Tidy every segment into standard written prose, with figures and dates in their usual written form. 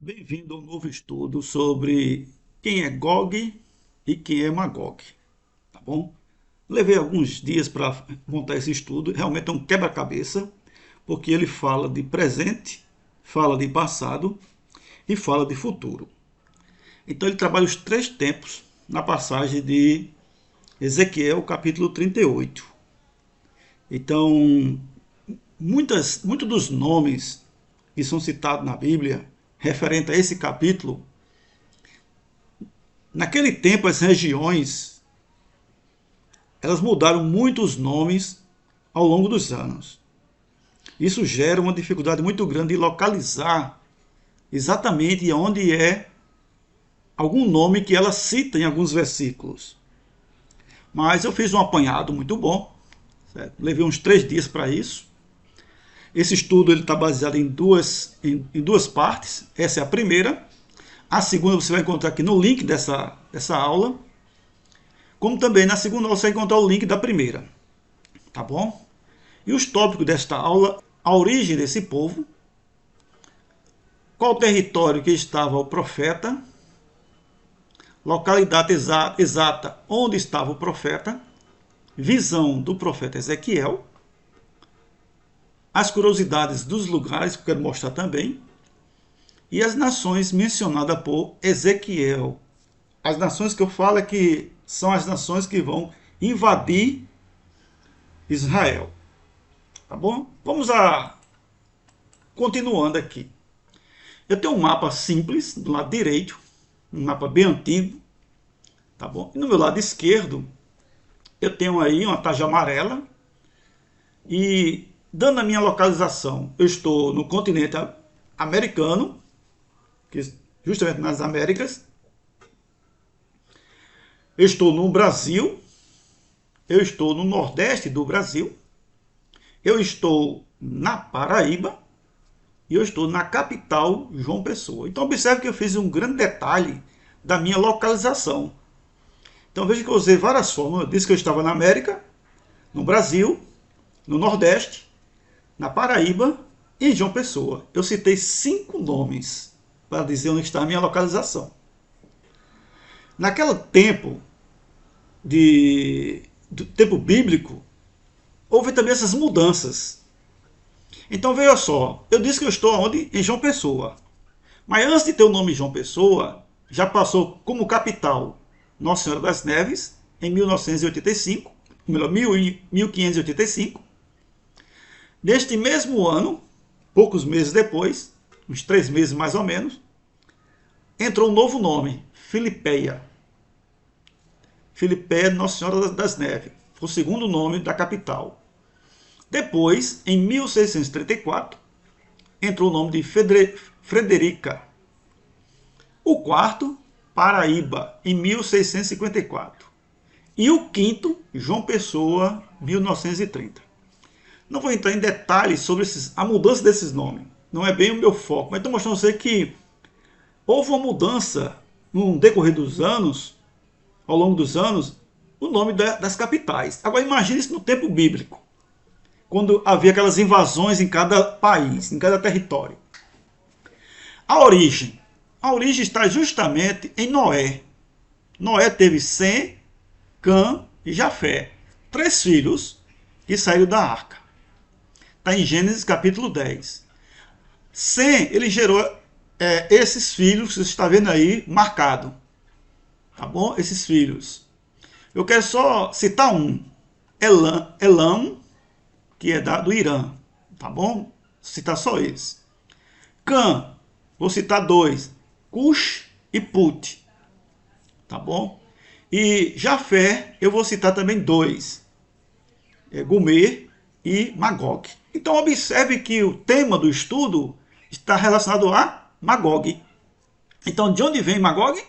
Bem-vindo ao novo estudo sobre quem é Gog e quem é Magog, tá bom? Levei alguns dias para montar esse estudo, realmente é um quebra-cabeça, porque ele fala de presente, fala de passado e fala de futuro. Então ele trabalha os três tempos na passagem de Ezequiel, capítulo 38. Então, muitos dos nomes que são citados na Bíblia referente a esse capítulo, naquele tempo as regiões elas mudaram muitos nomes ao longo dos anos. Isso gera uma dificuldade muito grande de localizar exatamente onde é algum nome que ela cita em alguns versículos. Mas eu fiz um apanhado muito bom, certo? Levei uns 3 dias para isso. Esse estudo está baseado em duas partes. Essa é a primeira. A segunda você vai encontrar aqui no link dessa aula. Como também na segunda aula você vai encontrar o link da primeira. Tá bom? E os tópicos desta aula: a origem desse povo, qual território que estava o profeta, localidade exata onde estava o profeta, visão do profeta Ezequiel, as curiosidades dos lugares que eu quero mostrar também, e as nações mencionadas por Ezequiel. As nações que eu falo é que são as nações que vão invadir Israel. Tá bom? Vamos continuando aqui. Eu tenho um mapa simples do lado direito, um mapa bem antigo, tá bom? E no meu lado esquerdo eu tenho aí uma tarja amarela e dando a minha localização, eu estou no continente americano, justamente nas Américas. Eu estou no Brasil, eu estou no Nordeste do Brasil, eu estou na Paraíba e eu estou na capital, João Pessoa. Então observe que eu fiz um grande detalhe da minha localização. Então veja que eu usei várias formas. Eu disse que eu estava na América, no Brasil, no Nordeste, na Paraíba e em João Pessoa. Eu citei 5 nomes para dizer onde está a minha localização. Naquele tempo do tempo bíblico, houve também essas mudanças. Então veja só, eu disse que eu estou onde? Em João Pessoa. Mas antes de ter o nome João Pessoa, já passou como capital Nossa Senhora das Neves, em 1985, 1585. Neste mesmo ano, poucos meses depois, uns 3 meses mais ou menos, entrou um novo nome, Filipeia. Filipeia Nossa Senhora das Neves. Foi o segundo nome da capital. Depois, em 1634, entrou o nome de Frederica. O quarto, Paraíba, em 1654. E o quinto, João Pessoa, 1930. Não vou entrar em detalhes sobre a mudança desses nomes. Não é bem o meu foco, mas estou mostrando a você que houve uma mudança no decorrer dos anos, ao longo dos anos, o nome das capitais. Agora imagine isso no tempo bíblico, quando havia aquelas invasões em cada país, em cada território. A origem está justamente em Noé. Noé teve Sem, Cã e Jafé, 3 filhos que saíram da arca. Está em Gênesis capítulo 10. Sem, ele gerou esses filhos que você está vendo aí marcado. Tá bom? Esses filhos. Eu quero só citar um. Elam, que é do Irã. Tá bom? Vou citar só eles. Cã, vou citar 2. Cush e Put. Tá bom? E Jafé, eu vou citar também 2. Gomer e Magog. Então observe que o tema do estudo está relacionado a Magog. Então de onde vem Magog?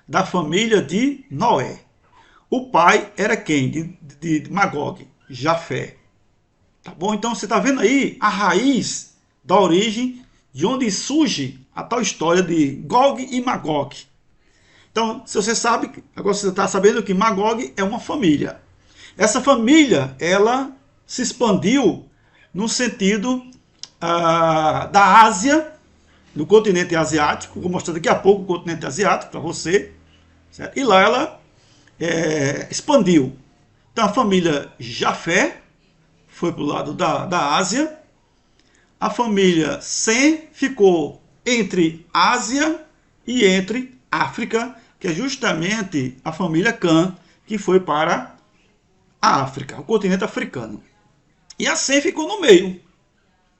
Da família de Noé. O pai era quem? De Magog? Jafé. Tá bom? Então você está vendo aí a raiz da origem, de onde surge a tal história de Gog e Magog. Então, se você sabe, agora você está sabendo que Magog é uma família. Essa família, ela se expandiu no sentido da Ásia no continente asiático. Vou mostrar daqui a pouco o continente asiático para você. Certo? E lá ela expandiu. Então a família Jafé foi para o lado da Ásia. A família Sem ficou entre Ásia e entre África, que é justamente a família Cã, que foi para a África, o continente africano. E a Sem ficou no meio,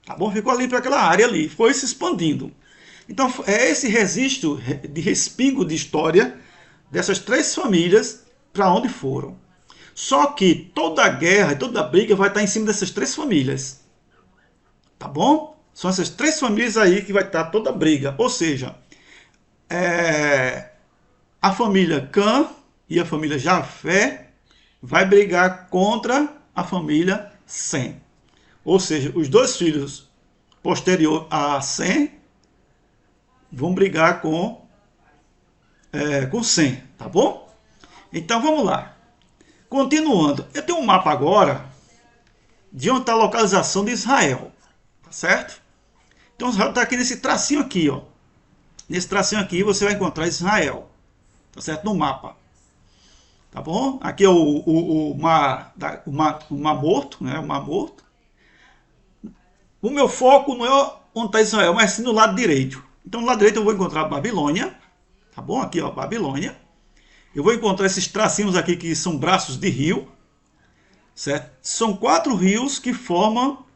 tá bom? Ficou ali para aquela área ali, foi se expandindo. Então é esse registro de respingo de história dessas três famílias para onde foram. Só que toda a guerra e toda a briga vai estar em cima dessas três famílias. Tá bom? São essas três famílias aí que vai estar toda a briga. Ou seja, a família Cã e a família Jafé vai brigar contra a família Sem. Ou seja, os dois filhos posterior a Sem vão brigar com Sem, tá bom? Então vamos lá. Continuando, eu tenho um mapa agora de onde está a localização de Israel, tá certo? Então Israel está aqui nesse tracinho aqui, ó. Nesse tracinho aqui você vai encontrar Israel, tá certo? No mapa, tá bom? Aqui é o mar Morto, né? O Mar Morto. O meu foco não é onde está Israel, mas sim no lado direito. Então no lado direito eu vou encontrar a Babilônia, tá bom? Aqui, ó, Babilônia. Eu vou encontrar esses tracinhos aqui que são braços de rio, certo? São 4 rios que formam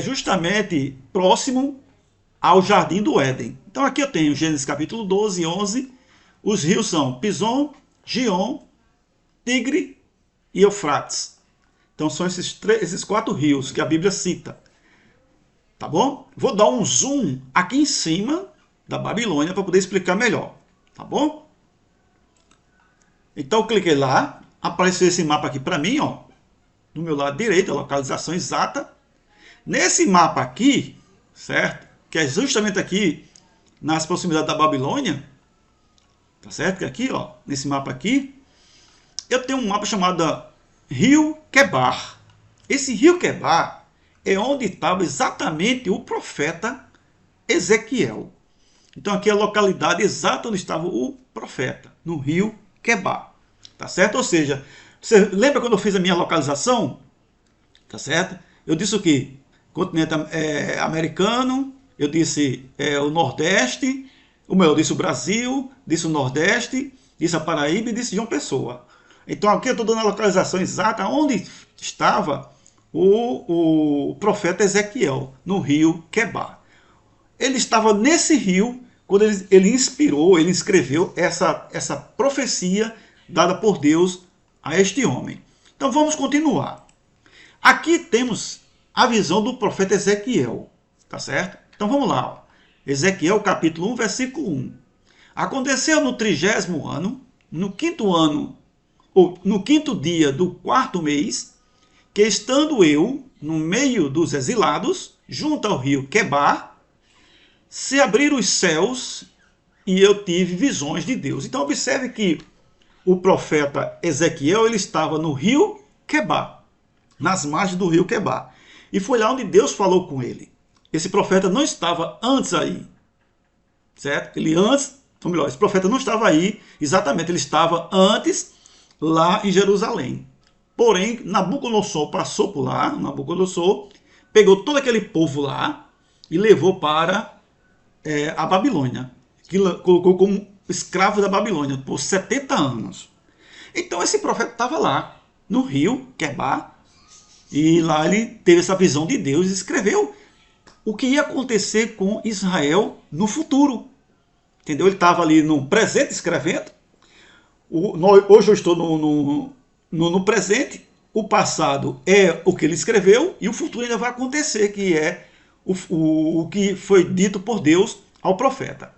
justamente próximo ao Jardim do Éden. Então aqui eu tenho Gênesis capítulo 12 e 11. Os rios são Pison, Gion, Tigre e Eufrates. Então são esses 4 rios que a Bíblia cita. Tá bom? Vou dar um zoom aqui em cima da Babilônia para poder explicar melhor. Tá bom? Então eu cliquei lá, apareceu esse mapa aqui para mim, ó, do meu lado direito, a localização exata. Nesse mapa aqui, certo? Que é justamente aqui nas proximidades da Babilônia, tá certo? Que aqui, ó, nesse mapa aqui, eu tenho um mapa chamado Rio Quebar. Esse Rio Quebar é onde estava exatamente o profeta Ezequiel. Então aqui é a localidade exata onde estava o profeta, no Rio Quebar, tá certo? Ou seja, você lembra quando eu fiz a minha localização? Tá certo? Eu disse o quê? Continente americano, eu disse o Nordeste, eu disse o Brasil, disse o Nordeste, disse a Paraíba e disse João Pessoa. Então aqui eu estou dando a localização exata onde estava o profeta Ezequiel, no Rio Quebar. Ele estava nesse rio quando ele inspirou, ele escreveu essa profecia dada por Deus a este homem. Então vamos continuar. Aqui temos a visão do profeta Ezequiel, tá certo? Então vamos lá. Ó. Ezequiel capítulo 1, versículo 1. Aconteceu no 30º ano, no quinto dia do 4º mês, que estando eu no meio dos exilados, junto ao rio Quebar, se abriram os céus e eu tive visões de Deus. Então observe que o profeta Ezequiel ele estava no rio Quebar, nas margens do rio Quebar. E foi lá onde Deus falou com ele. Esse profeta não estava antes aí, certo? Esse profeta não estava aí, exatamente, ele estava antes lá em Jerusalém. Porém, Nabucodonosor passou por lá, Nabucodonosor pegou todo aquele povo lá e levou para a Babilônia, que colocou como escravo da Babilônia por 70 anos. Então esse profeta estava lá, no rio Quebar, e lá ele teve essa visão de Deus e escreveu o que ia acontecer com Israel no futuro. Entendeu? Ele estava ali no presente escrevendo. Hoje eu estou no presente, o passado é o que ele escreveu e o futuro ainda vai acontecer, que é o que foi dito por Deus ao profeta.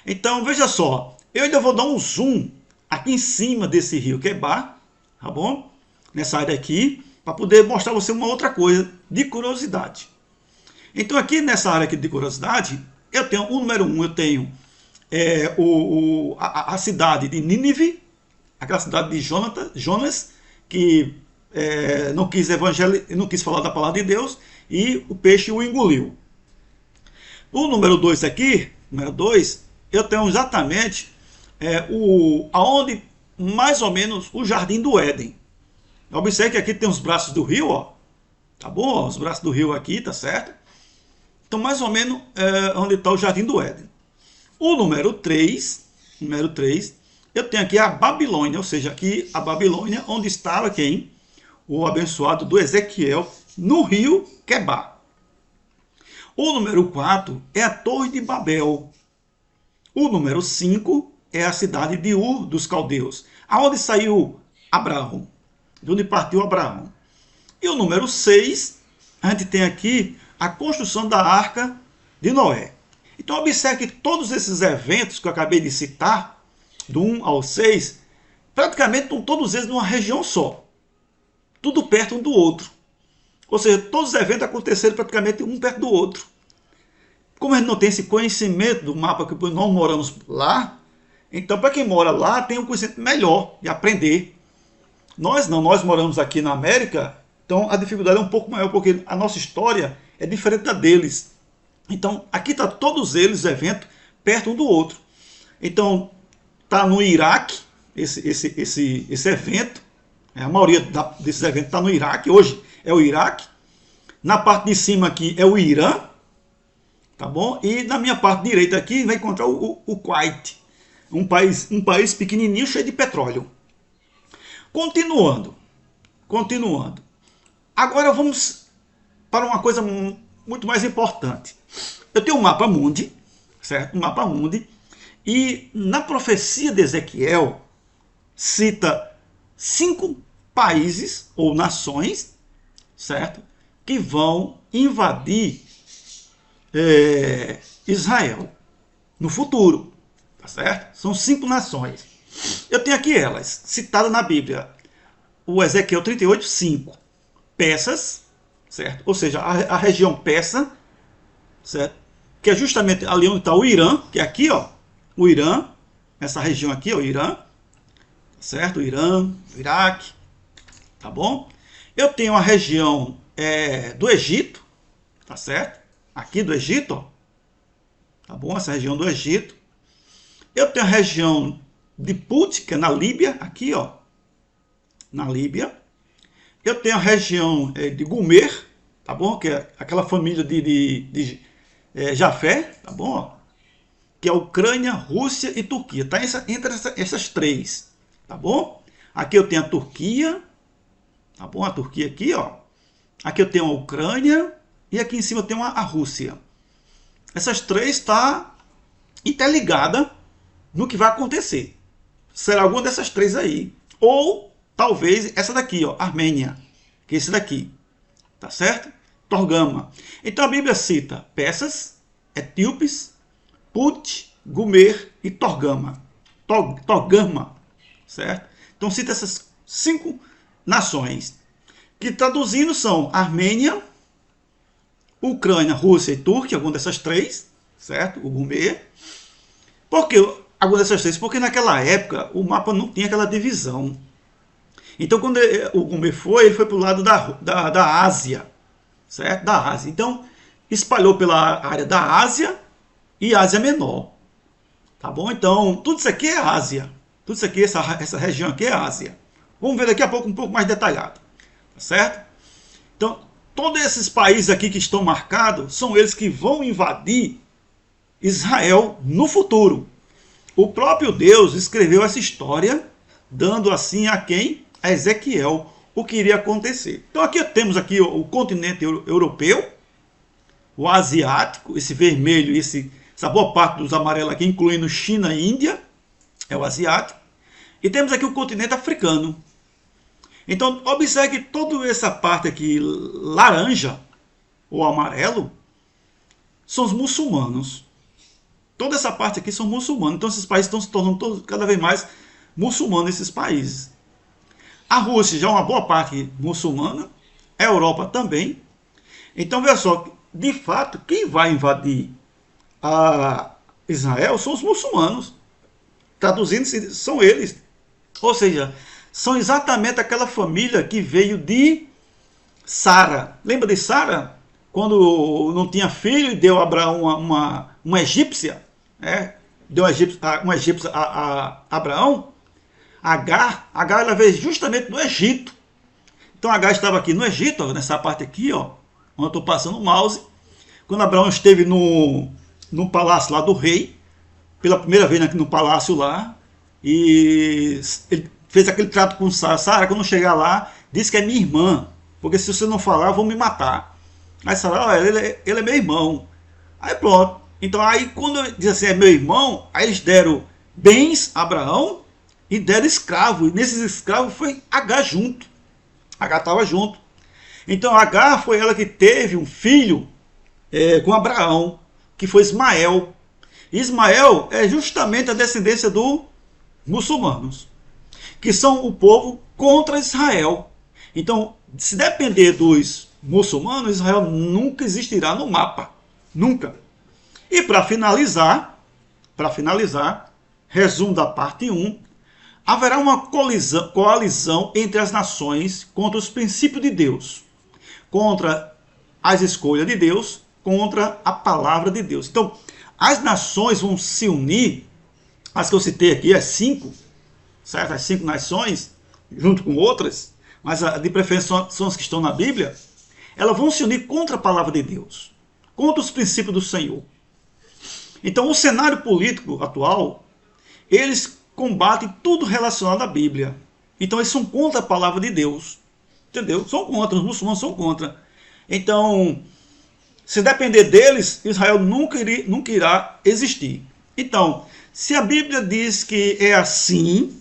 Então, veja só, eu ainda vou dar um zoom aqui em cima desse rio Quebar, tá bom? Nessa área aqui, para poder mostrar a você uma outra coisa de curiosidade. Então, aqui nessa área aqui de curiosidade, eu tenho o número 1, eu tenho a cidade de Nínive, aquela cidade de Jonas, que não quis falar da palavra de Deus, e o peixe o engoliu. O número 2 aqui, número 2, eu tenho exatamente aonde mais ou menos o Jardim do Éden. Observe que aqui tem os braços do rio, ó. Tá bom? Os braços do rio aqui, tá certo? Então, mais ou menos onde está o Jardim do Éden. O número 3, eu tenho aqui a Babilônia, ou seja, aqui a Babilônia, onde estava quem? O abençoado do Ezequiel, no rio Quebar. O número 4 é a Torre de Babel. O número 5 é a cidade de Ur dos Caldeus, aonde saiu Abraão, de onde partiu Abraão. E o número 6, a gente tem aqui a construção da Arca de Noé. Então observe que todos esses eventos que eu acabei de citar, do 1 ao 6, praticamente estão todos eles numa região só. Tudo perto um do outro. Ou seja, todos os eventos aconteceram praticamente um perto do outro. Como a gente não tem esse conhecimento do mapa, que nós moramos lá, então para quem mora lá tem um conhecimento melhor de aprender. Nós não, nós moramos aqui na América, então a dificuldade é um pouco maior, porque a nossa história é diferente da deles. Então aqui está todos eles, eventos, perto um do outro. Então está no Iraque, esse evento, a maioria desses eventos está no Iraque, hoje é o Iraque. Na parte de cima aqui é o Irã, tá bom? E na minha parte direita aqui vai encontrar o Kuwait, um país pequenininho cheio de petróleo. Continuando. Agora vamos para uma coisa muito mais importante. Eu tenho um mapa mundi, certo? Um mapa mundi, e na profecia de Ezequiel cita 5 países ou nações, certo? Que vão invadir Israel no futuro, tá certo? São 5 nações. Eu tenho aqui elas, citadas na Bíblia. O Ezequiel 38, 5. Persas, certo? Ou seja, a região persa, certo? Que é justamente ali onde está o Irã, que é aqui, ó. O Irã, essa região aqui, ó, o Irã, certo? O Irã, o Iraque, tá bom? Eu tenho a região do Egito, tá certo? Aqui do Egito, ó, tá bom? Essa região do Egito. Eu tenho a região de Put, que é na Líbia, aqui, ó, na Líbia. Eu tenho a região de Gomer, tá bom? Que é aquela família de Jafé, tá bom? Ó, que é Ucrânia, Rússia e Turquia. Tá entre essas 3, tá bom? Aqui eu tenho a Turquia, tá bom? A Turquia aqui, ó. Aqui eu tenho a Ucrânia e aqui em cima eu tenho a Rússia. Essas 3 está interligada no que vai acontecer. Será alguma dessas 3 aí. Ou talvez essa daqui, ó, Armênia, que é esse daqui, tá certo? Torgama. Então a Bíblia cita persas, etíopes, Put, Gomer e Torgama. Torgama, certo? Então cita essas 5 nações, que traduzindo são Armênia, Ucrânia, Rússia e Turquia, alguma dessas 3, certo? O Gomer. Por que alguma dessas 3? Porque naquela época o mapa não tinha aquela divisão. Então, quando o Gomer foi, ele foi para o lado da Ásia, certo? Da Ásia. Então, espalhou pela área da Ásia e Ásia Menor. Tá bom? Então, tudo isso aqui é Ásia. Tudo isso aqui, essa região aqui é Ásia. Vamos ver daqui a pouco um pouco mais detalhado. Tá certo? Então, todos esses países aqui que estão marcados são eles que vão invadir Israel no futuro. O próprio Deus escreveu essa história, dando assim a quem? A Ezequiel, o que iria acontecer. Então aqui temos aqui o continente europeu, o asiático, esse vermelho e essa boa parte dos amarelos aqui, incluindo China e Índia, é o asiático. E temos aqui o continente africano. Então observe que toda essa parte aqui, laranja ou amarelo, são os muçulmanos. Toda essa parte aqui são muçulmanos. Então esses países estão se tornando cada vez mais muçulmanos, esses países. A Rússia já é uma boa parte muçulmana, a Europa também. Então veja só, de fato, quem vai invadir a Israel são os muçulmanos. Traduzindo, são eles. Ou seja, são exatamente aquela família que veio de Sara. Lembra de Sara? quando não tinha filho, deu a Abraão uma egípcia, deu uma egípcia a Abraão. Agar ela veio justamente do Egito. Então Agar estava aqui no Egito, ó, nessa parte aqui, ó, onde eu estou passando o mouse. Quando Abraão esteve no palácio lá do rei, pela primeira vez aqui no palácio lá, e ele fez aquele trato com Sara. Sara, quando chegar lá, disse que é minha irmã, porque se você não falar, vão me matar. Aí Sara, ele é meu irmão. Aí pronto. Então aí quando diz assim, é meu irmão, aí eles deram bens a Abraão e deram escravo. E nesses escravos foi Agar junto. Agar estava junto. Então Agar foi ela que teve um filho com Abraão, que foi Ismael. Ismael é justamente a descendência dos muçulmanos, que são o povo contra Israel. Então, se depender dos muçulmanos, Israel nunca existirá no mapa. Nunca. E para finalizar, resumo da parte 1, haverá uma coalizão entre as nações contra os princípios de Deus, contra as escolhas de Deus, contra a palavra de Deus. Então, as nações vão se unir, as que eu citei aqui, as 5, certo? As 5 nações, junto com outras, mas de preferência são as que estão na Bíblia, elas vão se unir contra a palavra de Deus, contra os princípios do Senhor. Então, o cenário político atual, eles combatem tudo relacionado à Bíblia. Então, eles são contra a palavra de Deus. Entendeu? São contra, os muçulmanos são contra. Então, se depender deles, Israel nunca irá existir. Então, se a Bíblia diz que é assim,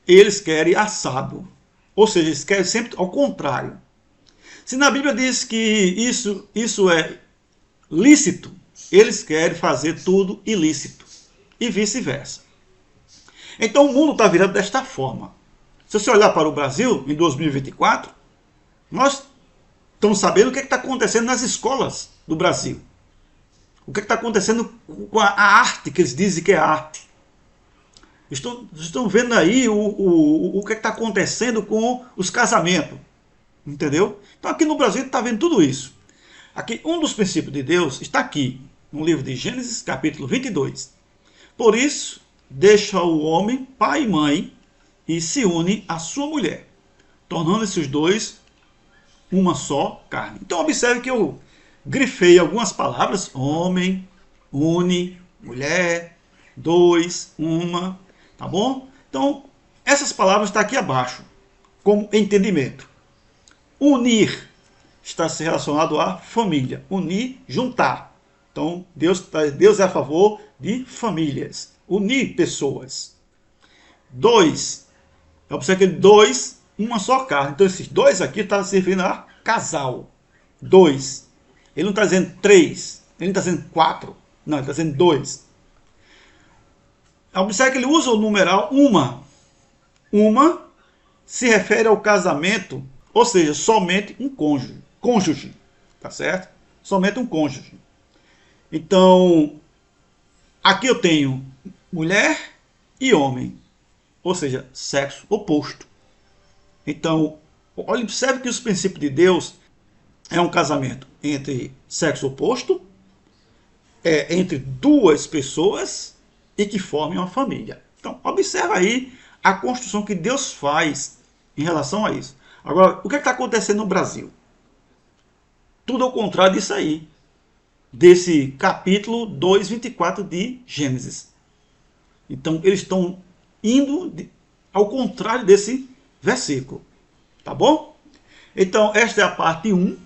eles querem assado. Ou seja, eles querem sempre ao contrário. Se na Bíblia diz que isso é lícito, eles querem fazer tudo ilícito. E vice-versa. Então o mundo está virando desta forma. Se você olhar para o Brasil, em 2024, nós estamos sabendo o que está acontecendo nas escolas do Brasil. O que está acontecendo com a arte, que eles dizem que é arte. Estão vendo aí o que está acontecendo com os casamentos. Entendeu? Então aqui no Brasil está vendo tudo isso. Aqui, um dos princípios de Deus está aqui, no livro de Gênesis, capítulo 22. Por isso, deixa o homem, pai e mãe, e se une à sua mulher, tornando-se os dois uma só carne. Então observe que eu grifei algumas palavras: homem, une, mulher, dois, uma, tá bom? Então, essas palavras estão aqui abaixo, como entendimento. Unir está se relacionado à família. Unir, juntar. Então, Deus é a favor de famílias. Unir pessoas. Dois. Observe que dois, uma só carne. Então, esses dois aqui estão se referindo a casal. Dois. Ele não está dizendo três. Ele não está dizendo quatro. Não, ele está dizendo dois. Observe que ele usa o numeral uma. Uma se refere ao casamento, ou seja, somente um cônjuge. Cônjuge. Tá certo? Somente um cônjuge. Então, aqui eu tenho mulher e homem, ou seja, sexo oposto. Então, observe que os princípios de Deus é um casamento entre sexo oposto, entre duas pessoas e que formem uma família. Então, observe aí a construção que Deus faz em relação a isso. Agora, o que está acontecendo no Brasil? Tudo ao contrário disso aí, desse capítulo 2:24 de Gênesis. Então, eles estão indo ao contrário desse versículo. Tá bom? Então, esta é a parte 1,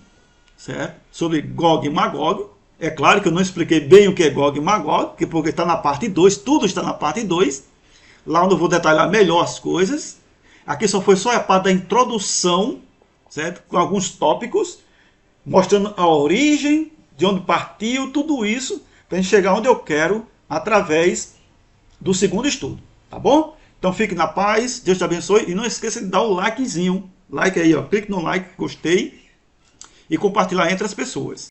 certo? Sobre Gog e Magog. É claro que eu não expliquei bem o que é Gog e Magog, porque está na parte 2, tudo está na parte 2. Lá onde eu vou detalhar melhor as coisas. Aqui foi só a parte da introdução, certo? Com alguns tópicos, mostrando a origem, de onde partiu, tudo isso, para a gente chegar onde eu quero, através do segundo estudo, tá bom? Então fique na paz, Deus te abençoe, e não esqueça de dar o likezinho, like aí, ó, clique no like, gostei, e compartilhar entre as pessoas.